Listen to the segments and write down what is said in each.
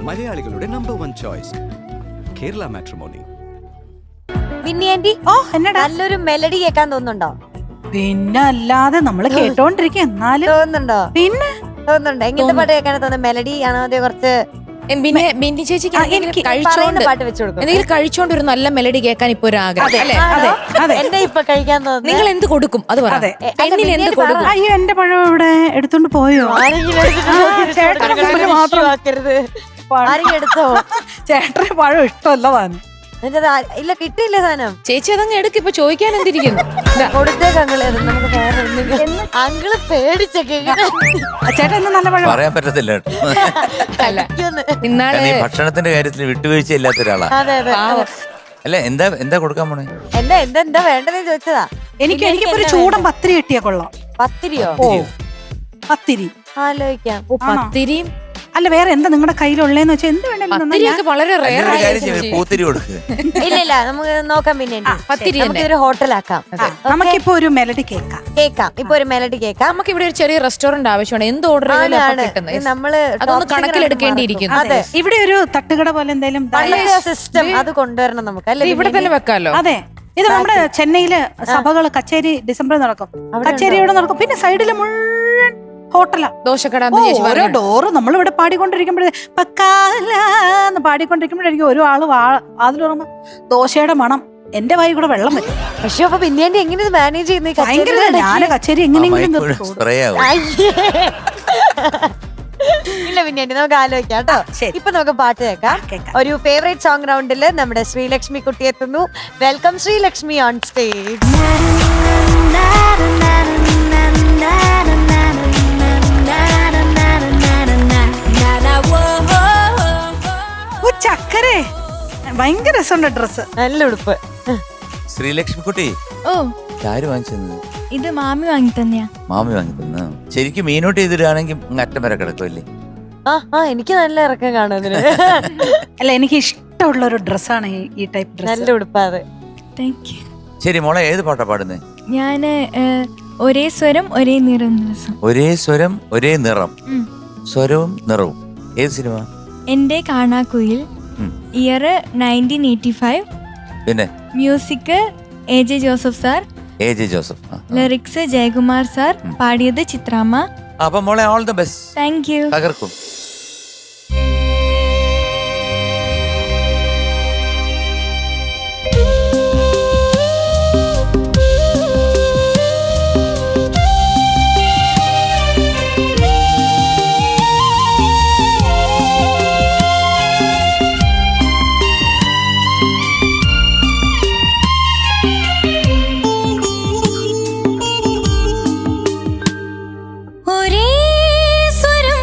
മലയാളികളുടെ number 1 choice Kerala matrimony. പിന്നെ anti, നല്ലൊരു മെലഡി കേൾക്കാൻ തോന്നുന്നുണ്ടോ? പിന്നെ അല്ലാതെ നമ്മള് കേട്ടോണ്ടിരിക്കും. എന്നാലും തോന്നുന്നുണ്ടോ? പിന്നെ തോന്നുന്നുണ്ടോ? എങ്ങനത്തെ പാട്ട് കേൾക്കാൻ തോന്നുന്നു? മെലഡി ആണോ അതോ കുറച്ച് പിന്നെ ബിന്ദി ചേച്ചിക്ക് പാട്ട് വെച്ചു കൊടുക്കും? എന്തെങ്കിലും കഴിച്ചോണ്ട് ഒരു നല്ല മെലഡി കേൾക്കാൻ ഇപ്പൊ ഒരു ആഗ്രഹം അല്ലേ? എന്നെ ഇപ്പൊ കഴിക്കാൻ തോന്നുന്നു. നിങ്ങൾ എന്ത് കൊടുക്കും? അത് പറ. പെണ്ണിന് എന്ത് കൊടുക്കും? അയ്യോ, എന്റെ പഴം ഇവിടെ എടുത്തോണ്ട് പോയോ? ആരെങ്കിലും എടുത്തോ? ചേട്ടന് പഴം ഇഷ്ടമല്ല താനും. ഇല്ല, കിട്ടിയില്ല സാധനം. ചേച്ചി അതങ്ങ് എടുക്ക്. ഇപ്പൊ ചോദിക്കാൻ എന്തിരിക്കുന്നു? കൊടുത്തേക്ക് അങ്കിള്. നമുക്ക് വേറെ അങ്കിള് പേടിച്ചൊക്കെ ചേട്ടൻ ഇന്ന് നല്ല പഴം പറയാൻ പറ്റത്തില്ല. ഇന്നാളെ ഭക്ഷണത്തിന്റെ കാര്യത്തിൽ വിട്ടുവീഴ്ച ഇല്ലാത്ത ഒരാളാ. അതെ അതെ. അല്ല, എന്താ കൊടുക്കാൻ പോണേ? എന്താ വേണ്ടതെന്ന് ചോദിച്ചതാ. എനിക്കിപ്പോ ഒരു ചൂടൻ പത്തിരി കിട്ടിയാ കൊള്ളാം. പത്തിരിയോ? പത്തിരി ആലോചിക്കാം. പത്തിരിയും അല്ല, വേറെ എന്താ നിങ്ങളുടെ കയ്യിലുള്ളതെന്ന് വെച്ചാൽ എന്ത് വേണമെങ്കിലും വളരെ റെയർ പൂത്തിരി കൊടുക്കുക. ഇല്ല, നമുക്ക് നോക്കാം. പിന്നെ പത്തിരി നമുക്കൊരു ഹോട്ടലാക്കാം. നമുക്കിപ്പോ ഒരു മെലഡി കേൾക്കാം. ഇപ്പൊ ഒരു മെലഡി കേൾക്കാം. നമുക്ക് ഇവിടെ ഒരു ചെറിയ റെസ്റ്റോറന്റ് ആവശ്യമാണ്. എന്ത് ഓർഡർ നമ്മള് അതൊന്ന് കണക്കിലെടുക്കേണ്ടിയിരിക്കുന്നു. അതെ, ഇവിടെ ഒരു തട്ടുകട പോലെ എന്തെങ്കിലും സിസ്റ്റം അത് കൊണ്ടുവരണം നമുക്ക്. അല്ലെ, ഇവിടെ തന്നെ വെക്കാലോ. അതെ, ഇത് നമ്മുടെ ചെന്നൈയില് സഭകള് കച്ചേരി ഡിസംബറിൽ നടക്കും. കച്ചേരി ഇവിടെ നടക്കും. പിന്നെ സൈഡില് മുഴുവൻ ഹോട്ടലാ. ദോശക്കട ഓരോ ഡോറ് നമ്മളിവിടെ പാടിക്കൊണ്ടിരിക്കുമ്പോഴേ പക്കാലെന്ന് പാടിക്കൊണ്ടിരിക്കുമ്പോഴായിരിക്കും ഒരു ആള് അതിൽ പറയുമ്പോ ദോശയുടെ മണം എന്റെ വായി കൂടെ വെള്ളം വരും. പക്ഷെ അപ്പൊ പിന്നെ എങ്ങനെ മാനേജ് ചെയ്യുന്ന? ഭയങ്കര ഞാന് കച്ചേരി എങ്ങനെയെങ്കിലും ഇല്ല, പിന്നെ നമുക്ക് ആലോചിക്കാം കേട്ടോ. ഇപ്പൊ നമുക്ക് പാട്ട് കേൾക്കാം. ഒരു ഫേവറേറ്റ് സോങ് റൗണ്ടില് നമ്മുടെ ശ്രീലക്ഷ്മി കുട്ടി എത്തുന്നു. Welcome Sreelakshmi on stage. ചക്കരെ ഭയങ്കര രസമുണ്ട് ഡ്രസ്, നല്ല ഉടുപ്പ്. ശ്രീലക്ഷ്മി കുട്ടി, ഓ, ആര് വാങ്ങിച്ചെന്ന്? ഇത് മാമി വാങ്ങി തന്നെയാ. മാമി വാങ്ങി തന്ന. ശരിക്കും മീനോട്ട് ചെയ്തിട്ടാണെങ്കിൽ അറ്റം വരെ കിടക്കുമല്ലേ? എനിക്ക് നല്ല ഇറക്കം കാണുന്നതിന്. അല്ല, എനിക്ക് ഇഷ്ടമുള്ള ഒരു ഡ്രസ്സാണ് ഈ ടൈപ്പ് ഡ്രസ്. നല്ല ഉടുപ്പാ അത്. Thank you. ശരി മോളെ, ഏത് പാട്ടാ പാടുന്നേ? ഞാന് ഒരേ സ്വരം ഒരേ നിറം. ഒരേ സ്വരം ഒരേ നിറം. സ്വരവും നിറവും. ഏത് സിനിമ? എന്റെ കാണാക്കുയിൽ. ഇയർ 1985. പിന്നെ music AJ Joseph sir. AJ Joseph. Lyrics Jayakumar sir. പാടിയത് ചിത്രാമ്മ. അപ്പൊ മോളെ, all the best. Thank you. തകർക്കും. ഒരേ സ്വരം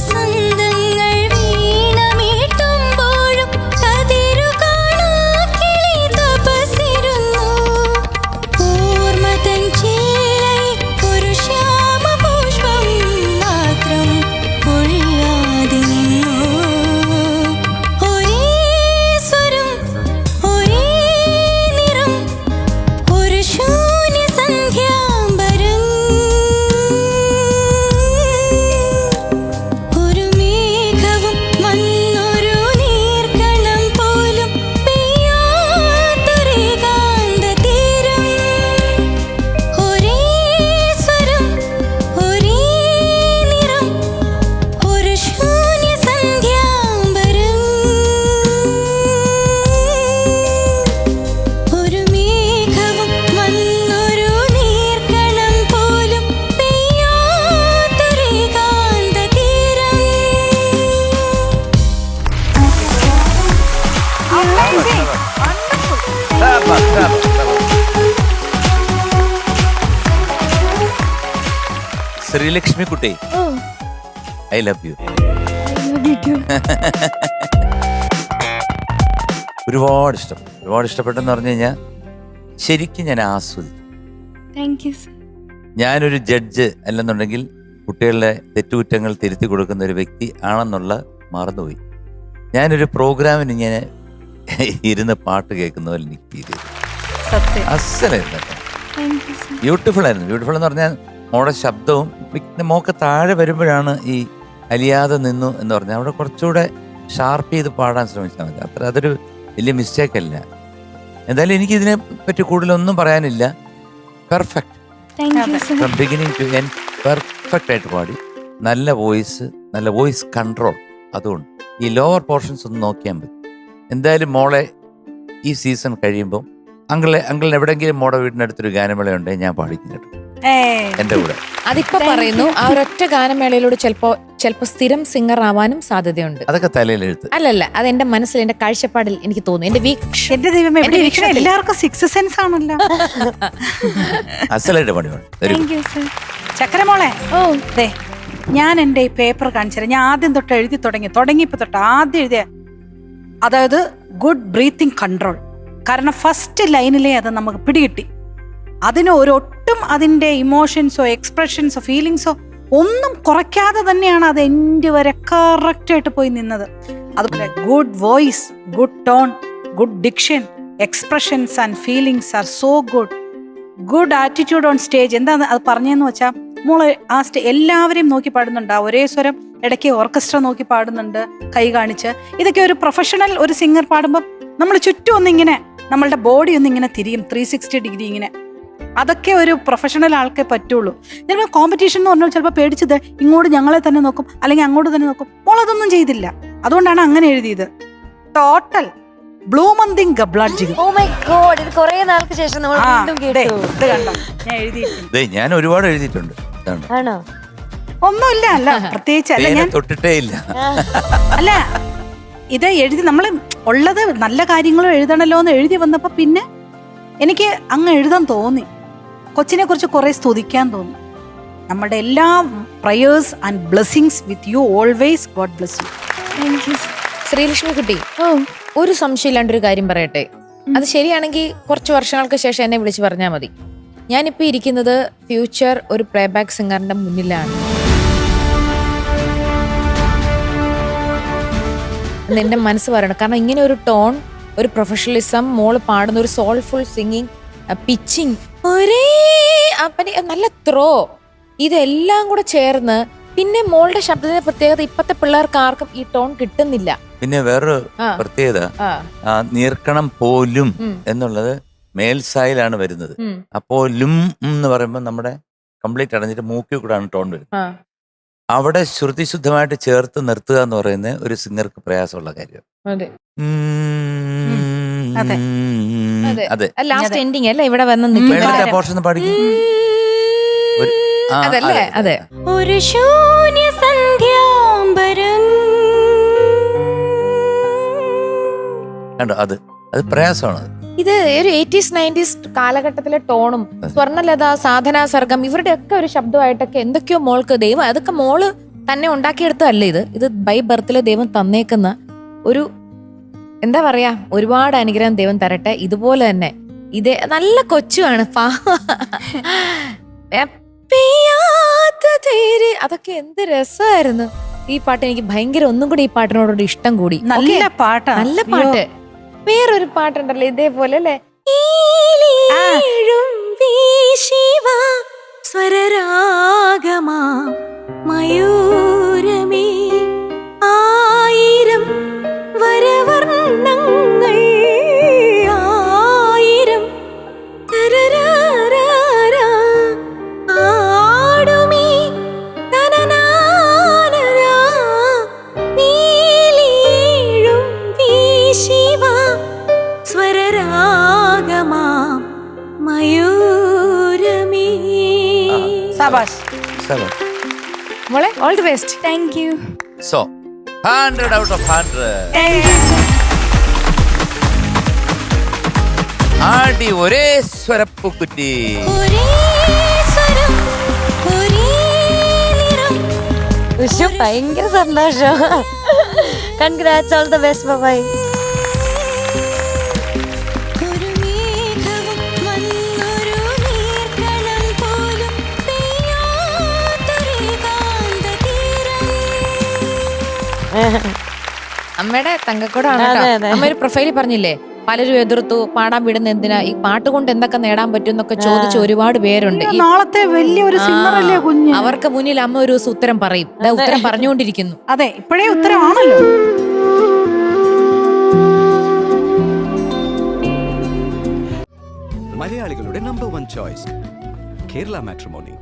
വസന്തങ്ങൾ വീണമീട്ടുമ്പോഴും കതിരു കാണാ കിളി തപസിരുന്നു. ഓർമ്മതൻ ചില്ലയിൽ ഒരു ശ്യാമപുഷ്പം മാത്രം പൊഴിയാതെ നിന്നു. ഒരേ സ്വരം, ഒരേ നിറം, ഒരു ശൂന്യ സന്ധ്യാംബരം. ഒരു മേഘവും വന്നൊരു നീർക്കണം പോലും പെയ്യാത്തൊരേകാന്ത തീരം. ഒരേ സ്വരം, ഒരേ നിറം, ഒരു ശൂന്യ സന്ധ്യാംബരം. ഒരു മേഘവും വന്നൊരു നീർക്കണം പോലും പെയ്യാത്തൊരേകാന്ത തീരം. ശ്രീലക്ഷ്മി കുട്ടി, ഐ ലവ് യു. ഒരുപാട് ഇഷ്ടപ്പെട്ടെന്ന് പറഞ്ഞു കഴിഞ്ഞാൽ ശരിക്കും ഞാൻ ആസ്വദിച്ചു. Thank you sir. ഞാനൊരു ജഡ്ജ് അല്ലെന്നുണ്ടെങ്കിൽ കുട്ടികളുടെ തെറ്റുകുറ്റങ്ങൾ തിരുത്തി കൊടുക്കുന്ന ഒരു വ്യക്തി ആണെന്നുള്ള മറന്നുപോയി. ഞാനൊരു പ്രോഗ്രാമിന് ഇങ്ങനെ ഇരുന്ന് പാട്ട് കേൾക്കുന്ന പോലെ എനിക്ക് ഫീൽ ചെയ്തു. സത്യം. അസലായിരുന്നു കേട്ടോ. Thank you sir. ബ്യൂട്ടിഫുൾ ആയിരുന്നു. ബ്യൂട്ടിഫുൾ എന്ന് പറഞ്ഞാൽ മോടെ ശബ്ദവും പിന്നെ മോക്ക് താഴെ വരുമ്പോഴാണ് ഈ അലിയാതെ നിന്നു എന്ന് പറഞ്ഞാൽ അവിടെ കുറച്ചുകൂടെ ഷാർപ്പ് ചെയ്ത് പാടാൻ ശ്രമിച്ചാൽ മതി. അതൊരു വലിയ മിസ്റ്റേക്ക് അല്ല. എന്തായാലും എനിക്ക് ഇതിനെ പറ്റി കൂടുതലൊന്നും പറയാനില്ല. Perfect, thank you sir. From beginning to end perfect ആയിട്ട് പാടി. നല്ല വോയിസ് കൺട്രോൾ. അതുകൊണ്ട് ഈ ലോവർ പോർഷൻസ് ഒന്ന് നോക്കിയാൽ മതി. എന്തായാലും മോളെ ഈ സീസൺ കഴിയുമ്പോൾ അങ്കിളിന് എവിടെയെങ്കിലും മോടെ വീടിനടുത്തൊരു ഗാനമേള ഉണ്ടെങ്കിൽ ഞാൻ പാടിക്കും കേട്ടോ, എന്റെ കൂടെ. അതിപ്പോ പറയുന്നു ആ ഒരൊറ്റ ഗാനമേളയിലൂടെ ചിലപ്പോ സ്ഥിരം സിംഗർ ആവാനും സാധ്യതയുണ്ട്. അതൊക്കെ തലയിലെഴുത്ത്. അല്ലല്ല, അത് എന്റെ മനസ്സിൽ, എന്റെ കാഴ്ചപ്പാടിൽ എനിക്ക് തോന്നുന്നു. എന്റെ എന്റെ ദൈവം എല്ലാവർക്കും 6 സെൻസ് ആണല്ലോ. അസലായിട്ട് പണി വേണം. Thank you sir. ചക്കരമോളെ, ഓ ദേ ഞാൻ എൻ്റെ ഈ പേപ്പർ കാണിച്ചുതരാം. ഞാൻ ആദ്യം തൊട്ട് എഴുതി തുടങ്ങിയപ്പോ തൊട്ട് ആദ്യം എഴുതിയ, അതായത് ഗുഡ് ബ്രീത്തിങ് കൺട്രോൾ. കാരണം ഫസ്റ്റ് ലൈനിലെ അത് നമുക്ക് പിടികിട്ടി. അതിന് ഒരൊട്ടും അതിൻ്റെ ഇമോഷൻസോ എക്സ്പ്രഷൻസോ ഫീലിങ്സോ ഒന്നും കുറയ്ക്കാതെ തന്നെയാണ് അത് എൻ്റെ വരെ കറക്റ്റായിട്ട് പോയി നിന്നത്. അതുപോലെ good voice, good tone, good diction, expressions and feelings are so good attitude on stage. എന്താ അത് പറഞ്ഞതെന്ന് വെച്ചാൽ, മോള് ആ എല്ലാവരെയും നോക്കി പാടുന്നുണ്ട്. ആ ഒരേ സ്വരം, ഇടയ്ക്ക് ഓർക്കസ്ട്ര നോക്കി പാടുന്നുണ്ട് കൈ കാണിച്ച്. ഇതൊക്കെ ഒരു പ്രൊഫഷണൽ ഒരു സിംഗർ പാടുമ്പോൾ നമ്മൾ ചുറ്റും ഒന്നിങ്ങനെ നമ്മളുടെ ബോഡി ഒന്നിങ്ങനെ തിരിയും 360 ഡിഗ്രി ഇങ്ങനെ. അതൊക്കെ ഒരു പ്രൊഫഷണൽ ആൾക്കേ പറ്റുള്ളൂ. ചിലപ്പോൾ കോമ്പറ്റീഷൻ എന്ന് പറഞ്ഞാൽ ചിലപ്പോൾ പേടിച്ചത് ഇങ്ങോട്ട് ഞങ്ങളെ തന്നെ നോക്കും, അല്ലെങ്കിൽ അങ്ങോട്ട് തന്നെ നോക്കും. മോളതൊന്നും ചെയ്തില്ല. അതുകൊണ്ടാണ് അങ്ങനെ എഴുതിയത്. ടോട്ടൽ ബ്ലൂമന്തിങ് ഗബ്ലാഡ്ജിങ്. ഓ മൈ ഗോഡ്, ഇത് കുറേ നാൾക്ക് ശേഷം നമ്മൾ വീണ്ടും കേട്ടു. ഇത് കണ്ടോ, ഞാൻ എഴുതിയിട്ടുണ്ട്. ഞാൻ ഒരുപാട് എഴുതിയിട്ടുണ്ട്. ആണോ? ഒന്നുമില്ല, അല്ല പ്രത്യേകിച്ച് അല്ല, ഞാൻ തൊട്ടിട്ടേ ഇല്ല. അല്ല, ഇത് എഴുതി നമ്മൾ ഉള്ളത് നല്ല കാര്യങ്ങളും എഴുതണല്ലോ എന്ന് എഴുതി വന്നപ്പോ പിന്നെ എനിക്ക് അങ്ങ് എഴുതാൻ തോന്നി. കൊച്ചിനെ കുറിച്ച് കുറെ സ്തുതിക്കാൻ തോന്നി. നമ്മുടെ എല്ലാ prayers and blessings with you always. God bless you. Thank you. Sreelakshmi കുട്ടി, ഓ ഒരു സംശയമില്ലാണ്ടൊരു കാര്യം പറയട്ടെ. അത് ശരിയാണെങ്കിൽ കുറച്ച് വർഷങ്ങൾക്ക് ശേഷം എന്നെ വിളിച്ച് പറഞ്ഞാൽ മതി. ഞാനിപ്പോ ഇരിക്കുന്നത് ഫ്യൂച്ചർ ഒരു പ്ലേബാക്ക് സിംഗറിന്റെ മുന്നിലാണ്. എന്റെ മനസ്സ് പറയണം. കാരണം ഇങ്ങനെ ഒരു ടോൺ, ഒരു പ്രൊഫഷണലിസം, മോള് പാടുന്ന ഒരു സോൾഫുൾ സിംഗിങ്, പിച്ചിങ്, ഒരേ നല്ല ത്രോ, ഇതെല്ലാം കൂടെ ചേർന്ന്, പിന്നെ മോളുടെ ശബ്ദത്തിന്റെ പ്രത്യേകത ഇപ്പത്തെ പിള്ളേർക്ക് ആർക്കും ഈ ടോൺ കിട്ടുന്നില്ല. പിന്നെ വേറൊരു പ്രത്യേകത, നീർക്കണം പോലും എന്നുള്ളത് മേൽസായിലാണ് വരുന്നത്. അപ്പോ ലും എന്ന് പറയുമ്പോൾ നമ്മുടെ കംപ്ലീറ്റ് അടഞ്ഞിട്ട് മൂക്കിൽ കൂടാണ് ടോൺ വരുന്നത്. അവിടെ ശ്രുതിശുദ്ധമായിട്ട് ചേർത്ത് നിർത്തുക എന്ന് പറയുന്നത് ഒരു സിംഗർക്ക് പ്രയാസമുള്ള കാര്യം. അതെ, ലാസ്റ്റ് എൻഡിങ് അല്ല ഇവിടെ വന്ന് പോർഷൻ പാടിക്കും. അതല്ലേ? അതെ. ഒരു ശൂന്യ സന്ധ്യാംബരം. കണ്ടോ, അത് പ്രയാസമാണ്. ഇത് ഒരു 80s 90s കാലഘട്ടത്തിലെ ടോണും സ്വർണ്ണലത, സാധന സർഗം, ഇവരുടെ ഒക്കെ ഒരു ശബ്ദമായിട്ടൊക്കെ എന്തൊക്കെയോ മോൾക്ക് ദൈവം, അതൊക്കെ മോള് തന്നെ ഉണ്ടാക്കിയെടുത്തതല്ല ഇത് ബൈ ബർത്തിലെ ദൈവം തന്നേക്കുന്ന ഒരു എന്താ പറയാ, ഒരുപാട് അനുഗ്രഹം ദൈവം തരട്ടെ. ഇതുപോലെ തന്നെ ഇത് നല്ല കൊച്ചുമാണ്. അതൊക്കെ എന്ത് രസമായിരുന്നു. ഈ പാട്ട് എനിക്ക് ഭയങ്കര ഒന്നും കൂടി ഈ പാട്ടിനോടൊരു ഇഷ്ടം കൂടി. നല്ല പാട്ടാ, നല്ല പാട്ട്. വേറൊരു പാട്ടുണ്ടല്ലോ ഇതേപോലെ അല്ലേ, സ്വരരാഗമാ മയൂരമേ ആയിരം വരവർണ്ണങ്ങൾ ആയിരം തരരാരാ ആടുമീ തനനാനരാ നീലീഴും വീശിവാ സ്വരരാഗമാ മയൂരമേ. സബാഷ്. മോളെ all the best. Thank you. So 100 out of 100. ആടി ഒരേ സ്വരപ്പുക്കുറ്റി. ഒരേ സ്വരം ഒരേ നിറം. വിഷു ഭയങ്കര സന്തോഷം. Congrats, all the best. Bye. ഒരു മേഘവും വന്നൊരു നീർക്കണം പോലും പെയ്യാത്തൊരേകാന്തതീരം. അമ്മയുടെ തങ്കക്കൂടാണ് അതെ, കേട്ടോ. അതെ. അമ്മ ഒരു പ്രൊഫൈലിൽ പറഞ്ഞില്ലേ, പലരും എതിർത്തു പാടാൻ വിടുന്ന എന്തിനാ, ഈ പാട്ട് കൊണ്ട് എന്തൊക്കെ നേടാൻ പറ്റും എന്നൊക്കെ ചോദിച്ച ഒരുപാട് പേരുണ്ട്. ഈ നാളത്തെ വലിയ ഒരു സിംഗർ അല്ലേ കുഞ്ഞ്. അവർക്ക് മുന്നിൽ അമ്മ ഒരു ദിവസം ഉത്തരം പറയും. ദാ ഉത്തരം പറഞ്ഞുകൊണ്ടിരിക്കുന്നു. അതെ, ഇപ്പോഴേ ഉത്തരമാണല്ലോ. മലയാളികളുടെ നമ്പർ 1 ചോയ്സ് കേരള മാട്രിമോണി.